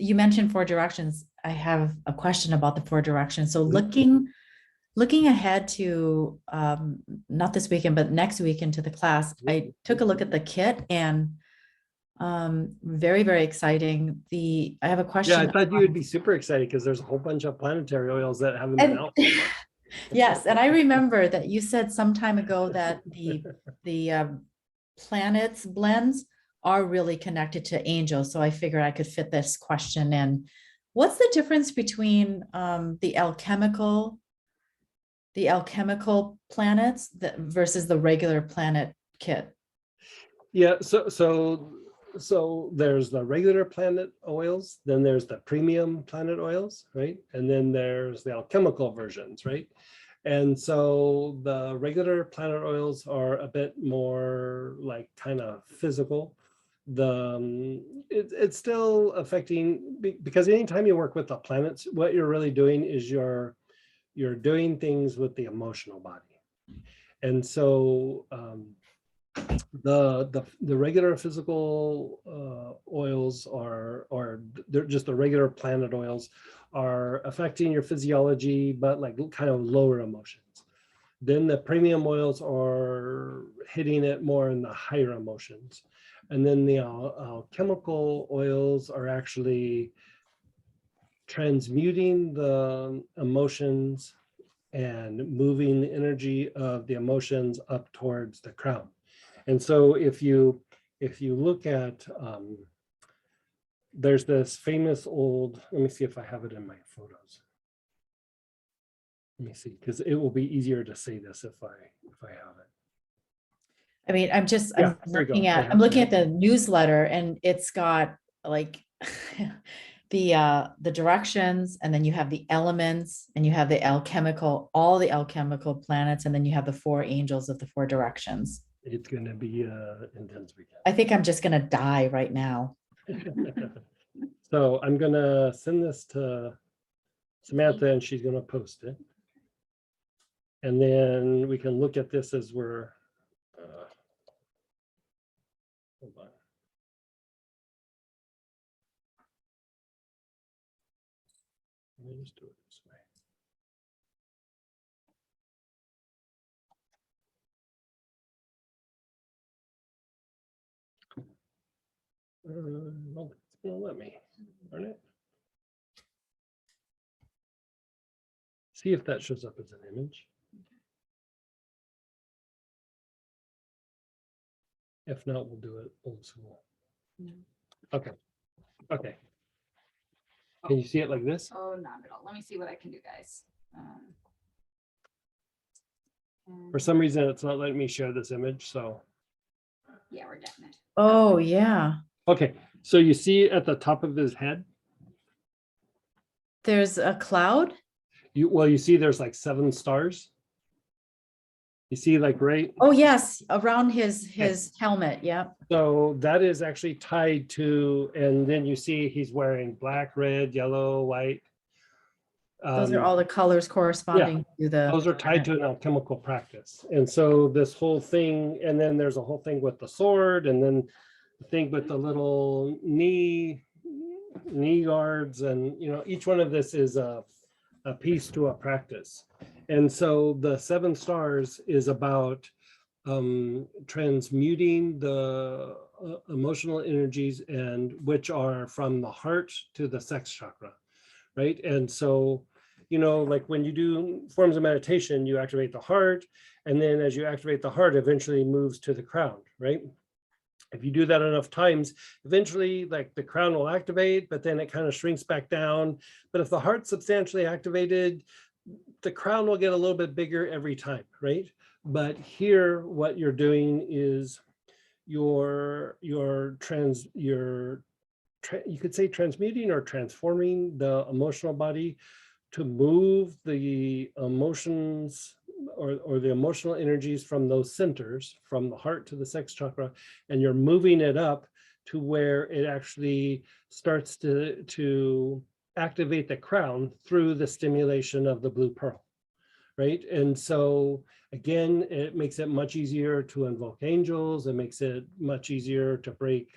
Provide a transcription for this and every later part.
you mentioned four directions. I have a question about the four directions. So Mhm. looking ahead to not this weekend, but next weekend to the class, I took a look at the kit and very, very exciting. I have a Yeah, I question. thought you would be super excited because there's a whole bunch of planetary oils that haven't been And out so far. yes, and I remember that you said some time ago that the planets blends are really connected to angels. So I figured I could fit this question in. What's the difference between the alchemical planets that versus the regular planet kit? Yeah, so there's the regular planet oils, then there's the premium planet oils, right? And then there's the alchemical versions, right? And so the regular planet oils are a bit more like kind of physical. It's still affecting because anytime you work with the planets, what you're really doing is you're doing things with the emotional body. And so the regular physical oils or they're just the regular planet oils are affecting your physiology, but like kind of lower emotions. Then the premium oils are hitting it more in the higher emotions. And then the chemical oils are actually transmuting the emotions and moving the energy of the emotions up towards the crown. And so if you look at there's this famous old, let me see if I have it in my photos. Let me see, because it will be easier to say this if I have it. I mean, Yeah, there you go. I'm looking at the newsletter and it's got like the directions, and then you have the elements, and you have all the alchemical planets, and then you have the four angels of the four directions. It's going to be intense weekend. I think I'm just gonna die right now. So I'm going to send this to Samantha and she's going to post it. And then we can look at this as we're, hold on. Let me just do it this way. Well, it's gonna let me, darn it. See if that shows up as an image. If not, we'll do it old school. Okay. Okay. Can you see it like this? Oh, not at all. Let me see what I can do, guys. For some reason, it's not letting me share this image. So, Yeah, we're getting it. Oh, yeah. okay. So you see at the top of his head, There's a cloud. you see there's like 7 stars. You see like right. Oh, yes, around his helmet. Yeah. So that is actually tied to, and then you see he's wearing black, red, yellow, white. Those are all the colors corresponding to the. Those are tied to an alchemical practice. And so this whole thing, and then there's a whole thing with the sword, and then the thing with the little knee guards, and each one of this is a piece to a practice. And so the 7 stars is about transmuting the emotional energies, and which are from the heart to the sex chakra, right? And so like when you do forms of meditation, you activate the heart, and then as you activate the heart, eventually moves to the crown, right? If you do that enough times, eventually like the crown will activate, but then it kind of shrinks back down. But if the heart's substantially activated, the crown will get a little bit bigger every time, right? But here, what you're doing is you could say transmuting or transforming the emotional body to move the emotions or the emotional energies from those centers, from the heart to the sex chakra, and you're moving it up to where it actually starts to activate the crown through the stimulation of the blue pearl, right? And so again, it makes it much easier to invoke angels. It makes it much easier to break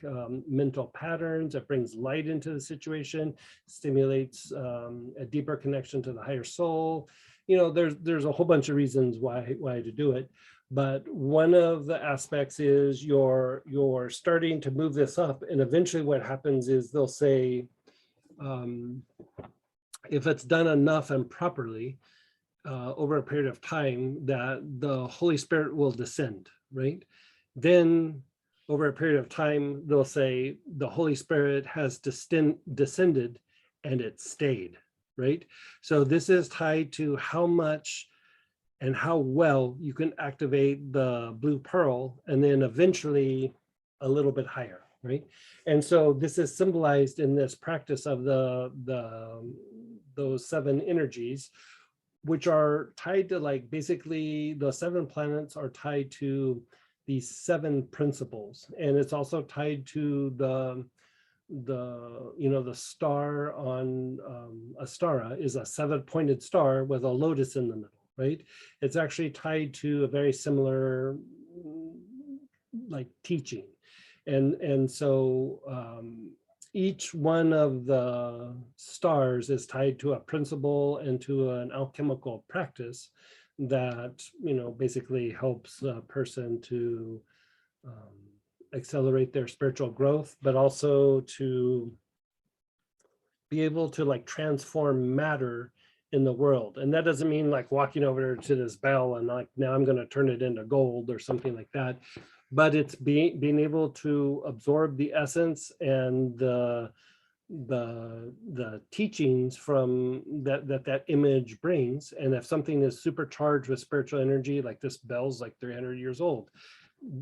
mental patterns. It brings light into the situation, stimulates a deeper connection to the higher soul. You know, there's a whole bunch of reasons why to do it. But one of the aspects is you're starting to move this up, and eventually what happens is they'll say, if it's done enough and properly over a period of time, that the Holy Spirit will descend, right? Then over a period of time, they'll say the Holy Spirit has descended and it stayed, right? So this is tied to how much and how well you can activate the blue pearl, and then eventually a little bit higher, right? And so this is symbolized in this practice of those 7 energies, which are tied to, like, basically the 7 planets are tied to these 7 principles, and it's also tied to the star on Astara is a 7-pointed star with a lotus in the middle, right? It's actually tied to a very similar like teaching, and so each one of the stars is tied to a principle and to an alchemical practice that, basically helps a person to accelerate their spiritual growth, but also to be able to, like, transform matter in the world. And that doesn't mean like walking over to this bell and like, now I'm going to turn it into gold or something like that. But it's being able to absorb the essence and the teachings from that image brings. And if something is supercharged with spiritual energy, like this bell's like 300 years old,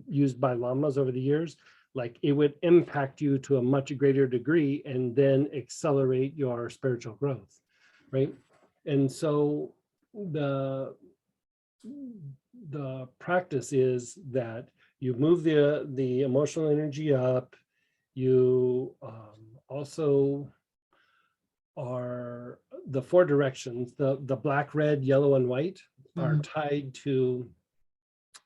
used by lamas over the years, like it would impact you to a much greater degree and then accelerate your spiritual growth, right? And so the practice is that you move the emotional energy up. You also are the 4 directions, the black, red, yellow, and white are tied to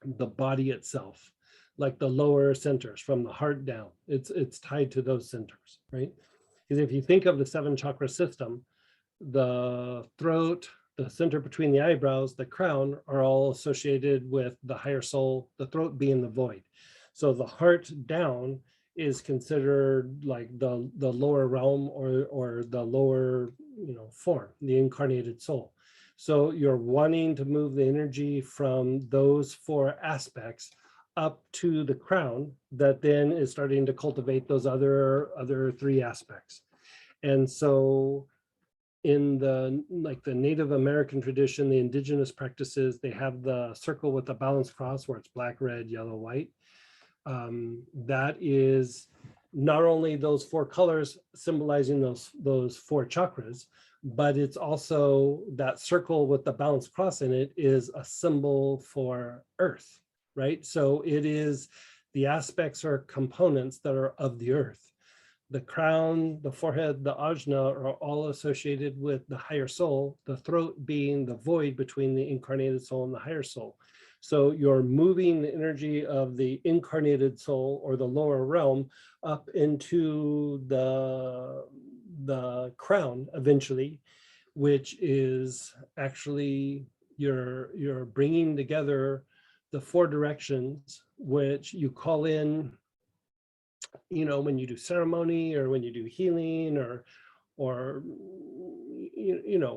the body itself, like the lower centers from the heart down. It's tied to those centers, right? Because if you think of the 7 chakra system, the throat, the center between the eyebrows, the crown are all associated with the higher soul, the throat being the void. So the heart down is considered like the lower realm or the lower, form, the incarnated soul. So you're wanting to move the energy from those 4 aspects up to the crown that then is starting to cultivate those other 3 aspects. And so in the Native American tradition, the indigenous practices, they have the circle with the balanced cross where it's black, red, yellow, white. That is not only those 4 colors symbolizing those 4 chakras, but it's also that circle with the balanced cross in it is a symbol for earth, right? So it is the aspects or components that are of the earth. The crown, the forehead, the ajna are all associated with the higher soul, the throat being the void between the incarnated soul and the higher soul. So you're moving the energy of the incarnated soul or the lower realm up into the crown eventually, which is actually you're bringing together the 4 directions, which you call in, when you do ceremony or when you do healing or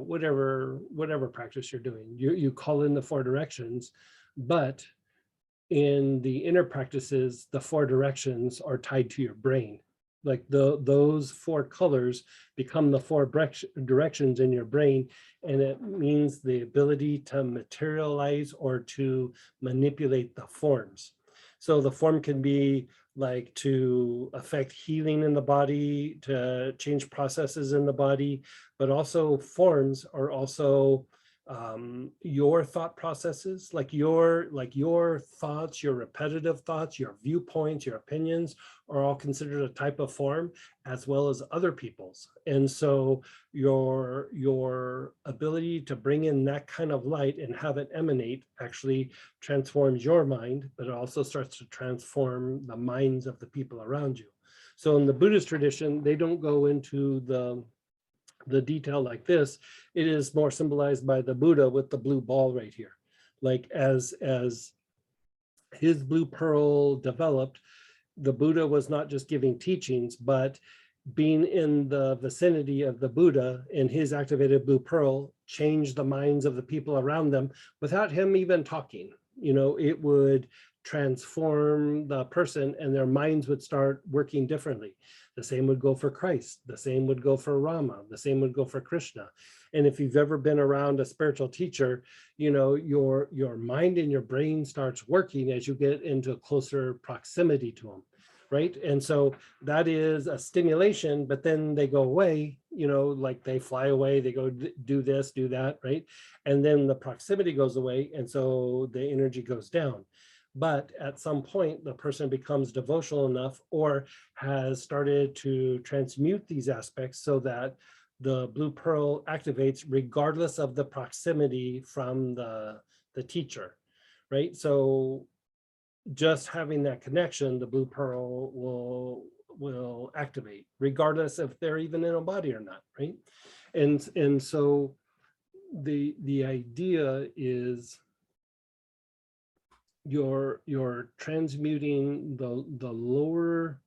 whatever practice you're doing, you call in the 4 directions. But in the inner practices, the 4 directions are tied to your brain. Like those 4 colors become the 4 directions in your brain, and it means the ability to materialize or to manipulate the forms. So the form can be like to affect healing in the body, to change processes in the body, but also forms are also your thought processes, like your thoughts, your repetitive thoughts, your viewpoints, your opinions are all considered a type of form, as well as other people's. And so your ability to bring in that kind of light and have it emanate actually transforms your mind, but it also starts to transform the minds of the people around you. So in the Buddhist tradition, they don't go into the detail like this. It is more symbolized by the Buddha with the blue ball right here. Like as his blue pearl developed, the Buddha was not just giving teachings, but being in the vicinity of the Buddha and his activated blue pearl changed the minds of the people around them without him even talking. You know, it would transform the person and their minds would start working differently. The same would go for Christ. The same would go for Rama. The same would go for Krishna. And if you've ever been around a spiritual teacher, you know, your mind and your brain starts working as you get into closer proximity to them, right? And so that is a stimulation, but then they go away, you know, like they fly away, they go do this, do that, right? And then the proximity goes away, and so the energy goes down. But at some point, the person becomes devotional enough or has started to transmute these aspects so that the blue pearl activates regardless of the proximity from the teacher, right? So just having that connection, the blue pearl will activate regardless if they're even in a body or not, right? And so the idea is you're transmuting the lower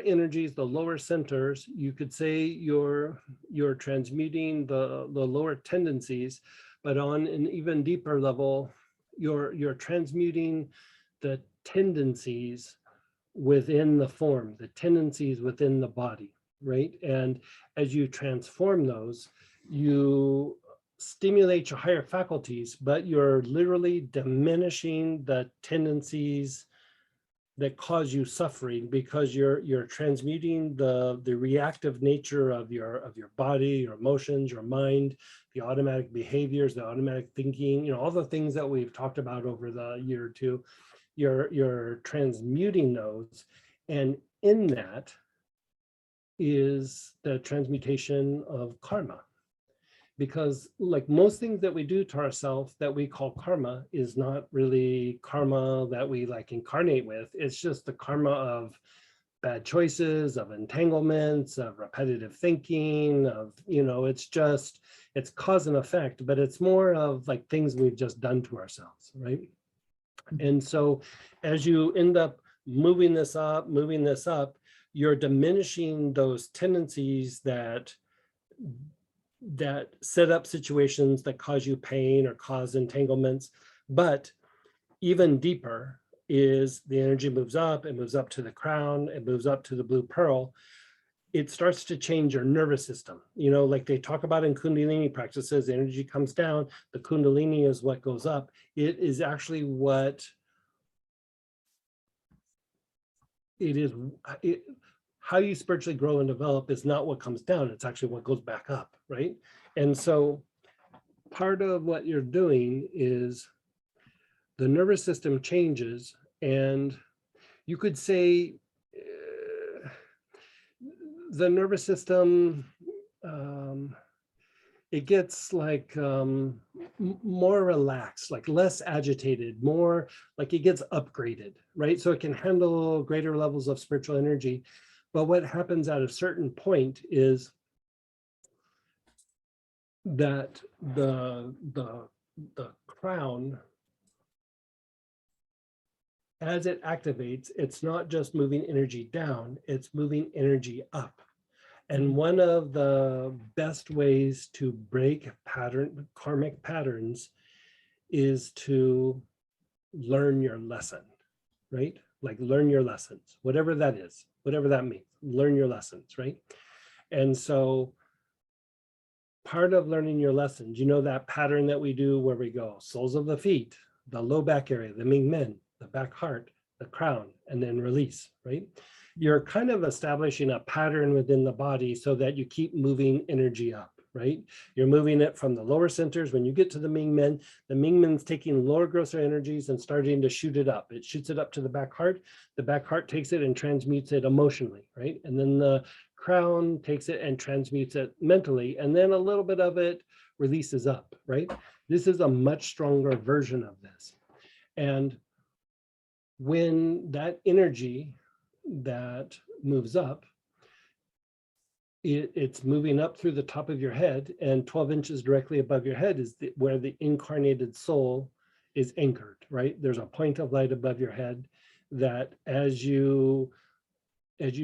energies, the lower centers. You could say you're transmuting the lower tendencies, but on an even deeper level, you're transmuting the tendencies within the form, the tendencies within the body, right? And as you transform those, you stimulate your higher faculties, but you're literally diminishing the tendencies that cause you suffering, because you're transmuting the reactive nature of your body, your emotions, your mind, the automatic behaviors, the automatic thinking, you know, all the things that we've talked about over the year or two. You're transmuting those, and in that is the transmutation of karma. Because like most things that we do to ourselves that we call karma is not really karma that we like incarnate with. It's just the karma of bad choices, of entanglements, of repetitive thinking, of, you know, it's cause and effect, but it's more of like things we've just done to ourselves, right? And so as you end up moving this up, you're diminishing those tendencies that set up situations that cause you pain or cause entanglements. But even deeper is the energy moves up, it moves up to the crown, it moves up to the blue pearl. It starts to change your nervous system. You know, like they talk about in Kundalini practices, the energy comes down, the Kundalini is what goes up. It is actually what it is. How you spiritually grow and develop is not what comes down, it's actually what goes back up, right? And so part of what you're doing is the nervous system changes, and you could say the nervous system, it gets like more relaxed, like less agitated, more like it gets upgraded, right? So it can handle greater levels of spiritual energy. But what happens at a certain point is that the crown, as it activates, it's not just moving energy down, it's moving energy up. And one of the best ways to break karmic patterns is to learn your lesson, right? Like learn your lessons, whatever that is, whatever that means, learn your lessons, right? And so part of learning your lessons, you know, that pattern that we do where we go soles of the feet, the low back area, the Ming Men, the back heart, the crown, and then release, right? You're kind of establishing a pattern within the body so that you keep moving energy up, right? You're moving it from the lower centers. When you get to the Mingmen's taking lower grosser energies and starting to shoot it up. It shoots it up to the back heart. The back heart takes it and transmutes it emotionally, right? And then the crown takes it and transmutes it mentally. And then a little bit of it releases up, right? This is a much stronger version of this. And when that energy that moves up, it's moving up through the top of your head, and 12 inches directly above your head is where the incarnated soul is anchored, right? There's a point of light above your head that as you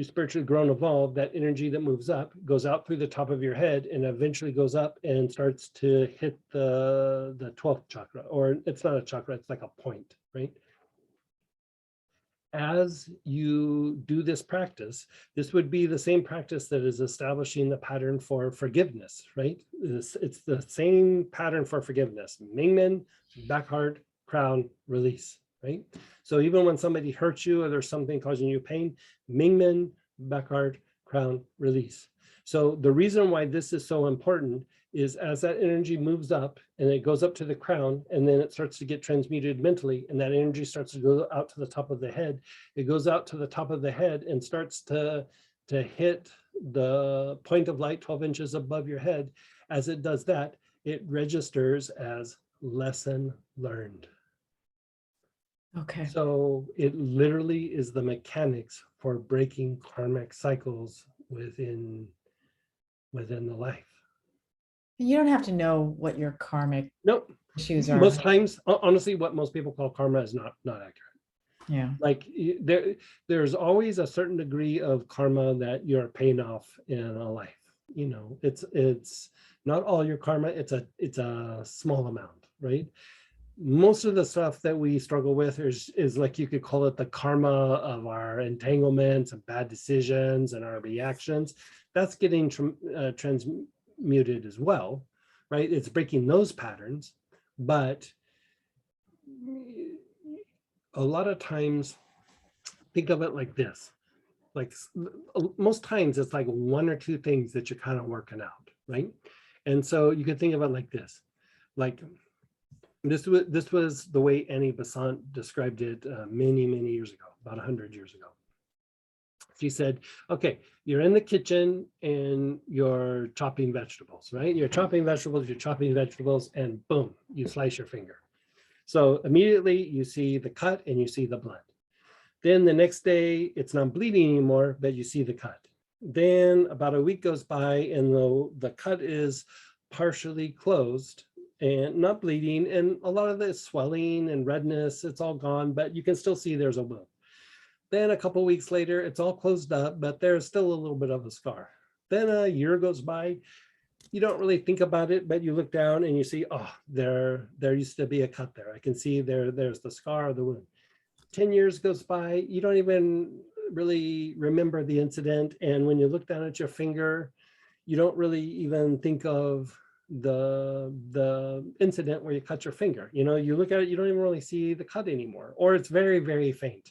spiritually grow and evolve, that energy that moves up goes out through the top of your head and eventually goes up and starts to hit the 12th chakra, or it's not a chakra, it's like a point, right? As you do this practice, this would be the same practice that is establishing the pattern for forgiveness, right? It's the same pattern for forgiveness. Mingmen, back heart, crown, release, right? So even when somebody hurts you or there's something causing you pain, Mingmen, back heart, crown, release. So the reason why this is so important is as that energy moves up and it goes up to the crown, and then it starts to get transmuted mentally, and that energy starts to go out to the top of the head. It goes out to the top of the head and starts to hit the point of light 12 inches above your head. As it does that, it registers as lesson learned. Okay. So it literally is the mechanics for breaking karmic cycles within the life. You don't have to know what your karmic Nope. issues are. Most times, honestly, what most people call karma is not accurate. Yeah. Like there's always a certain degree of karma that you're paying off in a life. You know, it's not all your karma. It's a small amount, right? Most of the stuff that we struggle with is like, you could call it the karma of our entanglements and bad decisions and our reactions. That's getting transmuted as well, right? It's breaking those patterns, but a lot of times, think of it like this. Like most times it's like one or two things that you're kind of working out, right? And so you could think of it like this. Like this was the way Annie Besant described it many years ago, about 100 years ago. She said, okay, you're in the kitchen and you're chopping vegetables, right? You're chopping vegetables, and boom, you slice your finger. So immediately you see the cut and you see the blood. Then the next day it's not bleeding anymore, but you see the cut. Then about a week goes by and the cut is partially closed and not bleeding, and a lot of the swelling and redness, it's all gone, but you can still see there's a wound. Then a couple of weeks later, it's all closed up, but there's still a little bit of a scar. Then a year goes by, you don't really think about it, but you look down and you see, oh, there used to be a cut there. I can see there's the scar or the wound. 10 years goes by, you don't even really remember the incident. And when you look down at your finger, you don't really even think of the incident where you cut your finger. You know, you look at it, you don't even really see the cut anymore, or it's very, very faint.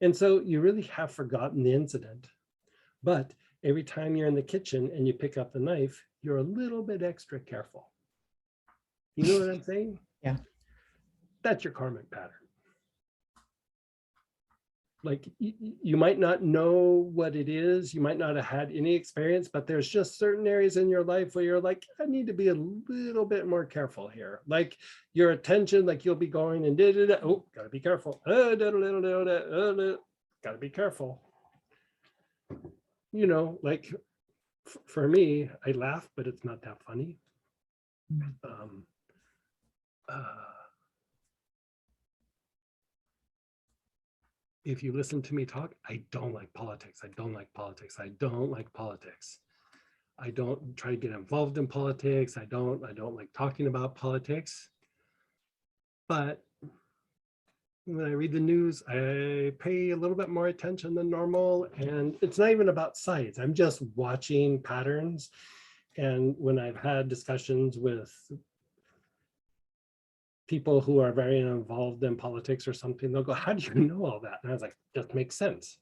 And so you really have forgotten the incident. But every time you're in the kitchen and you pick up the knife, you're a little bit extra careful. You know what I'm saying? Yeah. That's your karmic pattern. Like you might not know what it is, you might not have had any experience, but there's just certain areas in your life where you're like, I need to be a little bit more careful here. Like your attention, like you'll be going and oh, gotta be careful. Gotta be careful. You know, like for me, I laugh, but it's not that funny. If you listen to me talk, I don't like politics. I don't like politics. I don't like politics. I don't try to get involved in politics. I don't like talking about politics. But when I read the news, I pay a little bit more attention than normal. And it's not even about sides. I'm just watching patterns. And when I've had discussions with people who are very involved in politics or something, they'll go, how do you know all that? And I was like, just makes sense,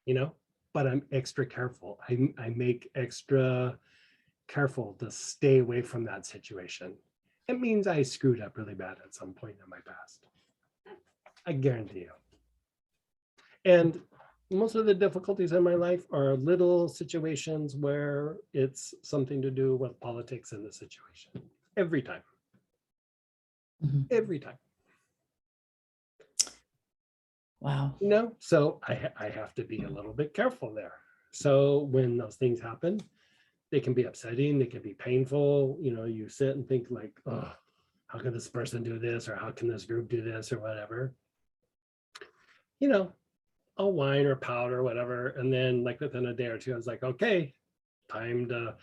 you know, but I'm extra careful. I make extra careful to stay away from that situation. It means I screwed up really bad at some point in my past. I guarantee you. And most of the difficulties in my life are little situations where it's something to do with politics in the situation. Every time. Mhm. Every time. Wow. You know, so I have to be a little bit careful there. So when those things happen, they can be upsetting, they can be painful. You know, you sit and think like, oh, how can this person do this? Or how can this group do this or whatever? You know, I'll whine or pout or whatever. And then like within a day or two, I was like, okay, time to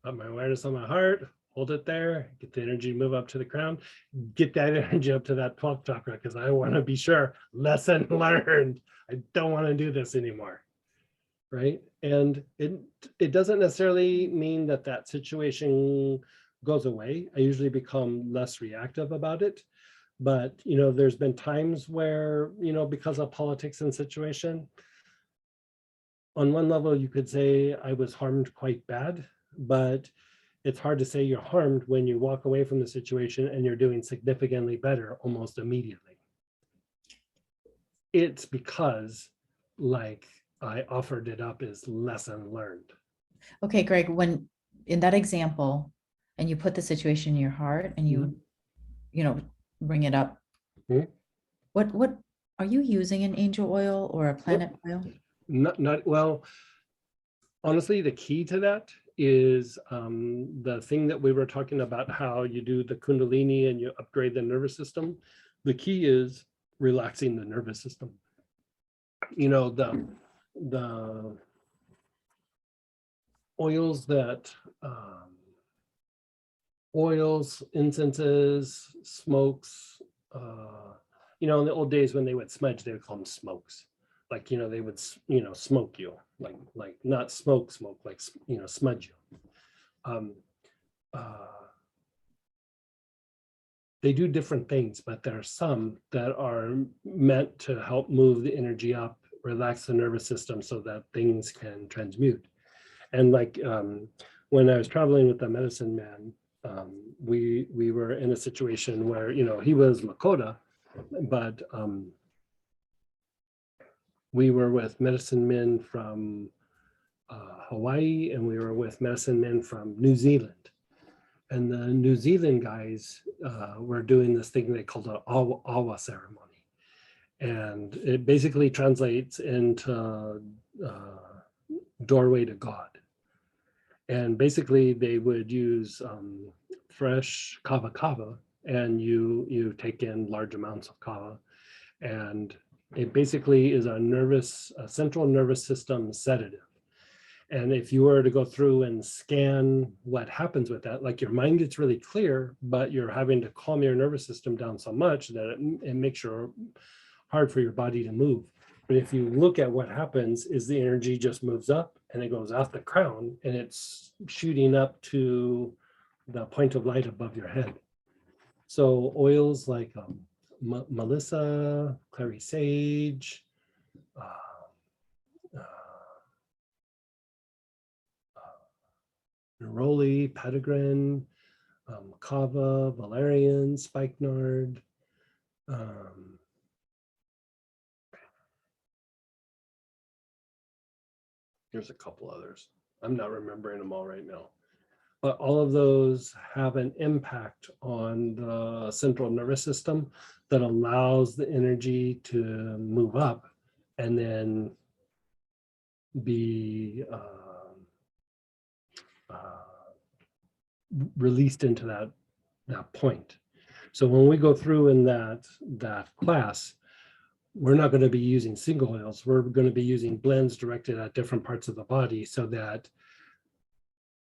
put my awareness on my heart, hold it there, get the energy to move up to the crown, get that energy up to that 12th chakra, because I want to be sure, lesson learned. I don't want to do this anymore. Right. And it doesn't necessarily mean that that situation goes away. I usually become less reactive about it. But, you know, there's been times where, you know, because of politics and situation, on one level, you could say I was harmed quite bad, but it's hard to say you're harmed when you walk away from the situation and you're doing significantly better almost immediately. It's because, like, I offered it up as lesson learned. Okay, Greg, when in that example, and you put the situation in your heart and you, you know, bring it up. Mhm. What are you using an angel oil or a planet oil? Not well, honestly, the key to that is the thing that we were talking about, how you do the Kundalini and you upgrade the nervous system. The key is relaxing the nervous system. You know, the oils that oils, incenses, smokes, you know, in the old days when they would smudge, they would call them smokes. Like, you know, they would, you know, smoke you, like not smoke, like, you know, smudge you. They do different things, but there are some that are meant to help move the energy up, relax the nervous system so that things can transmute. And like when I was traveling with the medicine man, we were in a situation where, you know, he was Lakota, but we were with medicine men from Hawaii, and we were with medicine men from New Zealand. And the New Zealand guys were doing this thing they called an awa ceremony. And it basically translates into doorway to God. And basically they would use fresh kava, and you take in large amounts of kava. And it basically is a central nervous system sedative. And if you were to go through and scan what happens with that, like your mind gets really clear, but you're having to calm your nervous system down so much that it makes it hard for your body to move. But if you look at what happens is the energy just moves up and it goes off the crown and it's shooting up to the point of light above your head. So oils like Melissa, clary sage, neroli, petitgrain, kava, valerian, spikenard. There's a couple others. I'm not remembering them all right now. But all of those have an impact on the central nervous system that allows the energy to move up and then be released into that point. So when we go through in that class, we're not going to be using single oils. We're going to be using blends directed at different parts of the body, so that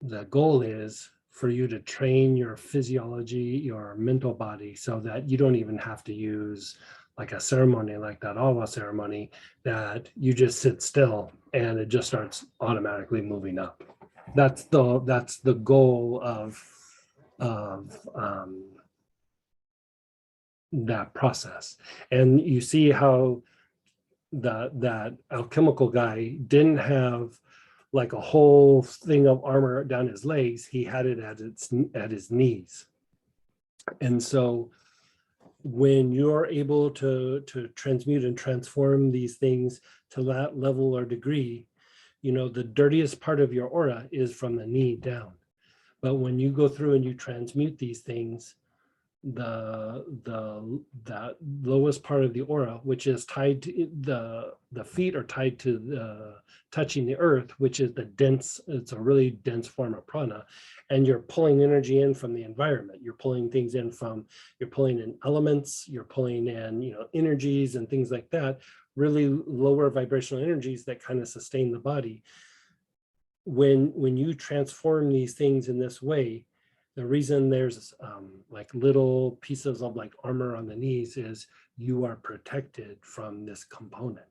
the goal is for you to train your physiology, your mental body, so that you don't even have to use like a ceremony like that awa ceremony, that you just sit still and it just starts automatically moving up. That's the goal of that process. And you see how that alchemical guy didn't have like a whole thing of armor down his legs. He had it at his knees. And so when you're able to transmute and transform these things to that level or degree, you know, the dirtiest part of your aura is from the knee down. But when you go through and you transmute these things, that lowest part of the aura, which is tied to the feet are tied to the touching the earth, which is the dense, it's a really dense form of prana, and you're pulling energy in from the environment. You're pulling things in from, you're pulling in elements, you're pulling in, you know, energies and things like that, really lower vibrational energies that kind of sustain the body. When you transform these things in this way, the reason there's like little pieces of like armor on the knees is you are protected from this component.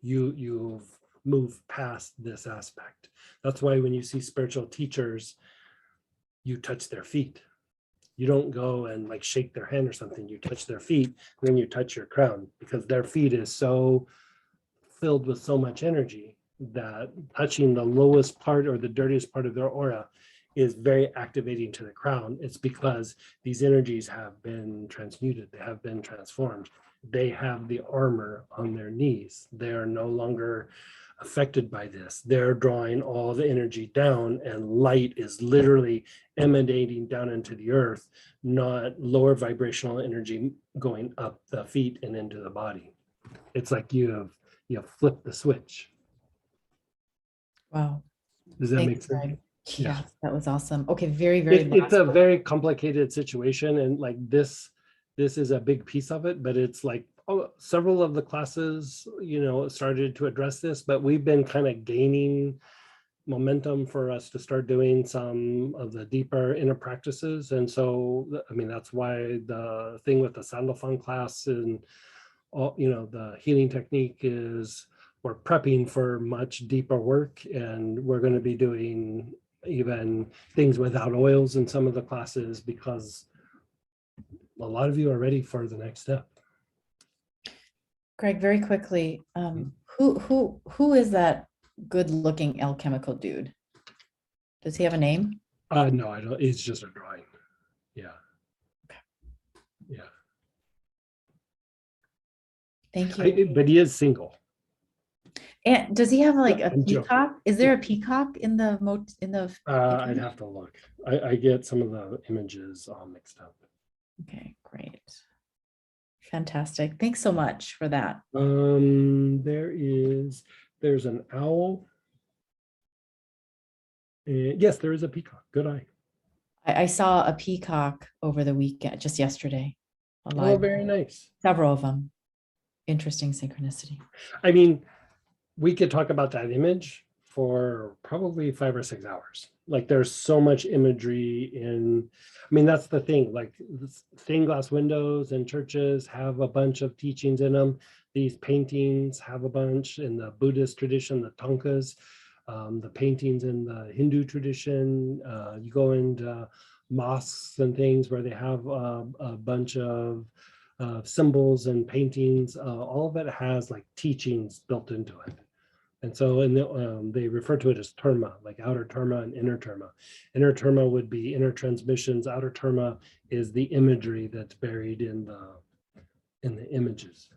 You've moved past this aspect. That's why when you see spiritual teachers, you touch their feet. You don't go and like shake their hand or something. You touch their feet, and then you touch your crown, because their feet is so filled with so much energy that touching the lowest part or the dirtiest part of their aura is very activating to the crown. It's because these energies have been transmuted, they have been transformed. They have the armor on their knees. They are no longer affected by this. They're drawing all the energy down, and light is literally emanating down into the earth, not lower vibrational energy going up the feet and into the body. It's like you have flipped the switch. Wow. Does that make Thanks, sense? Greg. Yeah. Yes, that was awesome. Okay, very, very. It's a last- very complicated situation, and like this is a big piece of it, but it's like, oh, several of the classes, you know, started to address this, but we've been kind of gaining momentum for us to start doing some of the deeper inner practices. And so, I mean, that's why the thing with the Sandalphon class and all, you know, the healing technique is we're prepping for much deeper work, and we're going to be doing even things without oils in some of the classes, because a lot of you are ready for the next step. Greg, very quickly, who is that good-looking alchemical dude? Does he have a name? No, I don't. It's just a drawing. Yeah. Yeah. Thank you. But he is single. And does he have like a I'm joking. peacock? Is there a peacock in the I'd have to look. I get some of the images all mixed up. Okay, great. Fantastic. Thanks so much for that. There's an owl. And yes, there is a peacock. Good eye. I saw a peacock over the weekend, just yesterday. Oh, Alive. very nice. Several of them. Interesting synchronicity. I mean, we could talk about that image for probably 5 or 6 hours. Like, there's so much imagery in, I mean, that's the thing, like stained glass windows in churches have a bunch of teachings in them. These paintings have a bunch in the Buddhist tradition, the Thangkas, the paintings in the Hindu tradition. You go into mosques and things where they have a bunch of symbols and paintings. All of it has like teachings built into it. And so they refer to it as terma, like outer terma and inner terma. Inner terma would be inner transmissions. Outer terma is the imagery that's buried in the images.